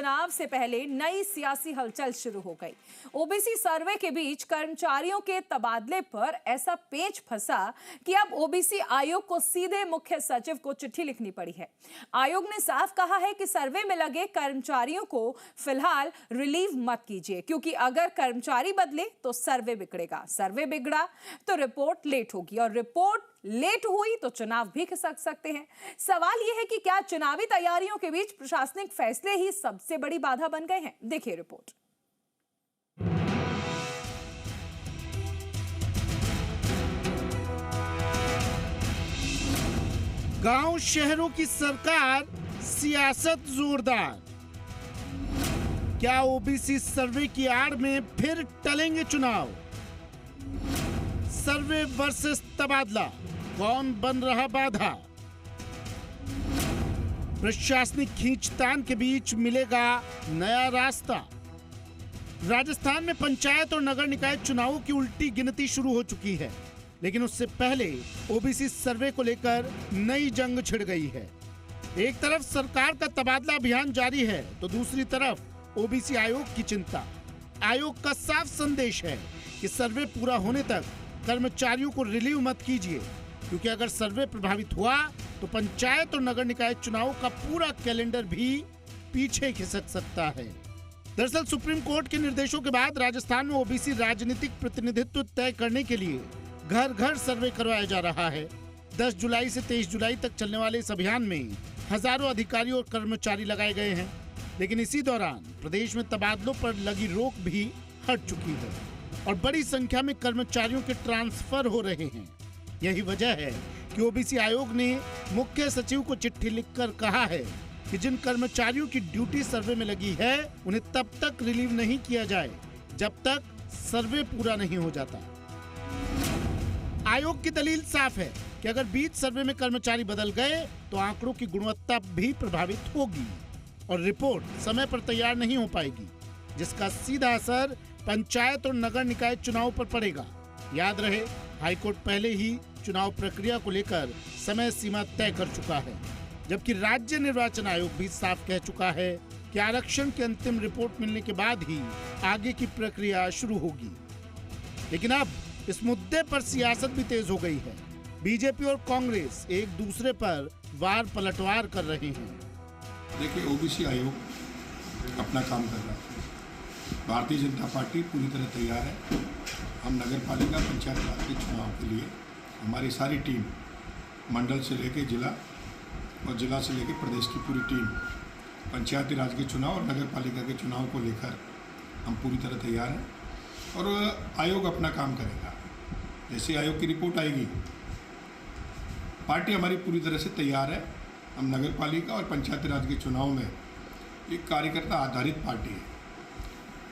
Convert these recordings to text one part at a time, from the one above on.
चुनाव से पहले नई सियासी हलचल शुरू हो गई। ओबीसी सर्वे के बीच कर्मचारियों के तबादले पर ऐसा पेच फंसा कि अब ओबीसी आयोग को सीधे मुख्य सचिव को चिट्ठी लिखनी पड़ी है। आयोग ने साफ कहा है कि सर्वे में लगे कर्मचारियों को फिलहाल रिलीव मत कीजिए, क्योंकि अगर कर्मचारी बदले तो सर्वे बिगड़ेगा, सर्वे बिगड़ा तो रिपोर्ट लेट होगी और रिपोर्ट लेट हुई तो चुनाव भी खिसक सकते हैं। सवाल यह है कि क्या चुनावी तैयारियों के बीच प्रशासनिक फैसले ही सबसे बड़ी बाधा बन गए हैं? देखिए रिपोर्ट। गांव शहरों की सरकार, सियासत जोरदार। क्या ओबीसी सर्वे की आड़ में फिर टलेंगे चुनाव? सर्वे वर्सेस तबादला, कौन बन रहा बाधा? प्रशासनिक खींचतान के बीच मिलेगा नया रास्ता। राजस्थान में पंचायत और नगर निकाय चुनावों की उल्टी गिनती शुरू हो चुकी है, लेकिन उससे पहले ओबीसी सर्वे को लेकर नई जंग छिड़ गई है। एक तरफ सरकार का तबादला अभियान जारी है, तो दूसरी तरफ ओबीसी आयोग की चिंता। आयोग का साफ संदेश है कि सर्वे पूरा होने तक कर्मचारियों को रिलीव मत कीजिए, क्योंकि अगर सर्वे प्रभावित हुआ तो पंचायत और नगर निकाय चुनाव का पूरा कैलेंडर भी पीछे खिसक सकता है। दरअसल सुप्रीम कोर्ट के निर्देशों के बाद राजस्थान में ओबीसी राजनीतिक प्रतिनिधित्व तय करने के लिए घर घर सर्वे करवाया जा रहा है। 10 जुलाई से 23 जुलाई तक चलने वाले इस अभियान में हजारों अधिकारी और कर्मचारी लगाए गए हैं, लेकिन इसी दौरान प्रदेश में तबादलों पर लगी रोक भी हट चुकी है और बड़ी संख्या में कर्मचारियों के ट्रांसफर हो रहे हैं। यही वजह है कि ओबीसी आयोग ने मुख्य सचिव को चिट्ठी लिखकर कहा है कि जिन कर्मचारियों की ड्यूटी सर्वे में लगी है उन्हें तब तक रिलीव नहीं किया जाए जब तक सर्वे पूरा नहीं हो जाता। आयोग की दलील साफ है कि अगर बीच सर्वे में कर्मचारी बदल गए तो आंकड़ों की गुणवत्ता भी प्रभावित होगी और रिपोर्ट समय पर तैयार नहीं हो पाएगी, जिसका सीधा असर पंचायत और नगर निकाय चुनाव पर पड़ेगा। याद रहे, हाईकोर्ट पहले ही चुनाव प्रक्रिया को लेकर समय सीमा तय कर चुका है, जबकि राज्य निर्वाचन आयोग भी साफ कह चुका है कि आरक्षण की अंतिम रिपोर्ट मिलने के बाद ही आगे की प्रक्रिया शुरू होगी। लेकिन अब इस मुद्दे पर सियासत भी तेज हो गई है। बीजेपी और कांग्रेस एक दूसरे पर वार पलटवार कर रहे हैं। देखिए, ओबीसी आयोग अपना काम कर रहा है। भारतीय जनता पार्टी पूरी तरह तैयार है। हम नगर पालिका पंचायत राज के चुनाव के लिए हमारी सारी टीम, मंडल से लेकर जिला और जिला से लेकर प्रदेश की पूरी टीम, पंचायती राज के चुनाव और नगर पालिका के चुनाव को लेकर हम पूरी तरह तैयार हैं और आयोग अपना काम करेगा। जैसे आयोग की रिपोर्ट आएगी, पार्टी हमारी पूरी तरह से तैयार है। हम नगर पालिका और पंचायती राज के चुनाव में एक कार्यकर्ता आधारित पार्टी है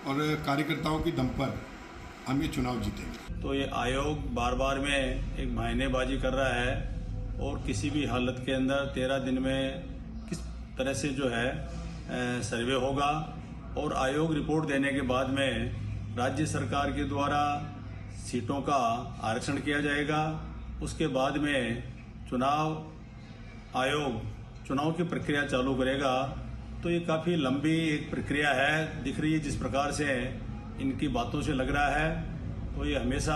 और कार्यकर्ताओं की दम पर हम ये चुनाव जीतेंगे। तो ये आयोग बार बार में एक बहानेबाजी कर रहा है और किसी भी हालत के अंदर 13 दिन में किस तरह से जो है सर्वे होगा और आयोग रिपोर्ट देने के बाद में राज्य सरकार के द्वारा सीटों का आरक्षण किया जाएगा। उसके बाद में चुनाव आयोग चुनाव की प्रक्रिया चालू करेगा। तो ये काफ़ी लंबी एक प्रक्रिया है, दिख रही है जिस प्रकार से इनकी बातों से लग रहा है। तो ये हमेशा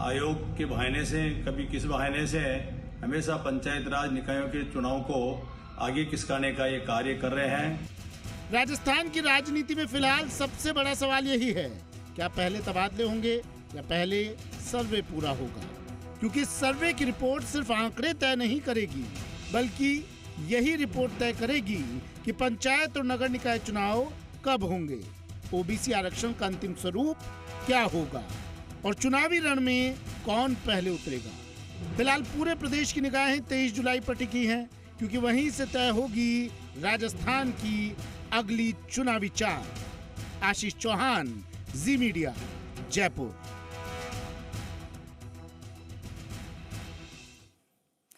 आयोग के बहाने से, कभी किस बहाने से, हमेशा पंचायत राज निकायों के चुनाव को आगे खिसकाने का ये कार्य कर रहे हैं। राजस्थान की राजनीति में फिलहाल सबसे बड़ा सवाल यही है, क्या पहले तबादले होंगे या पहले सर्वे पूरा होगा? क्योंकि सर्वे की रिपोर्ट सिर्फ आंकड़े तय नहीं करेगी, बल्कि यही रिपोर्ट तय करेगी कि पंचायत और नगर निकाय चुनाव कब होंगे, ओबीसी आरक्षण का अंतिम स्वरूप क्या होगा और चुनावी रण में कौन पहले उतरेगा। फिलहाल पूरे प्रदेश की निगाहें 23 जुलाई पर टिकी हैं, क्योंकि वहीं से तय होगी राजस्थान की अगली चुनावी चाल। आशीष चौहान, जी मीडिया, जयपुर।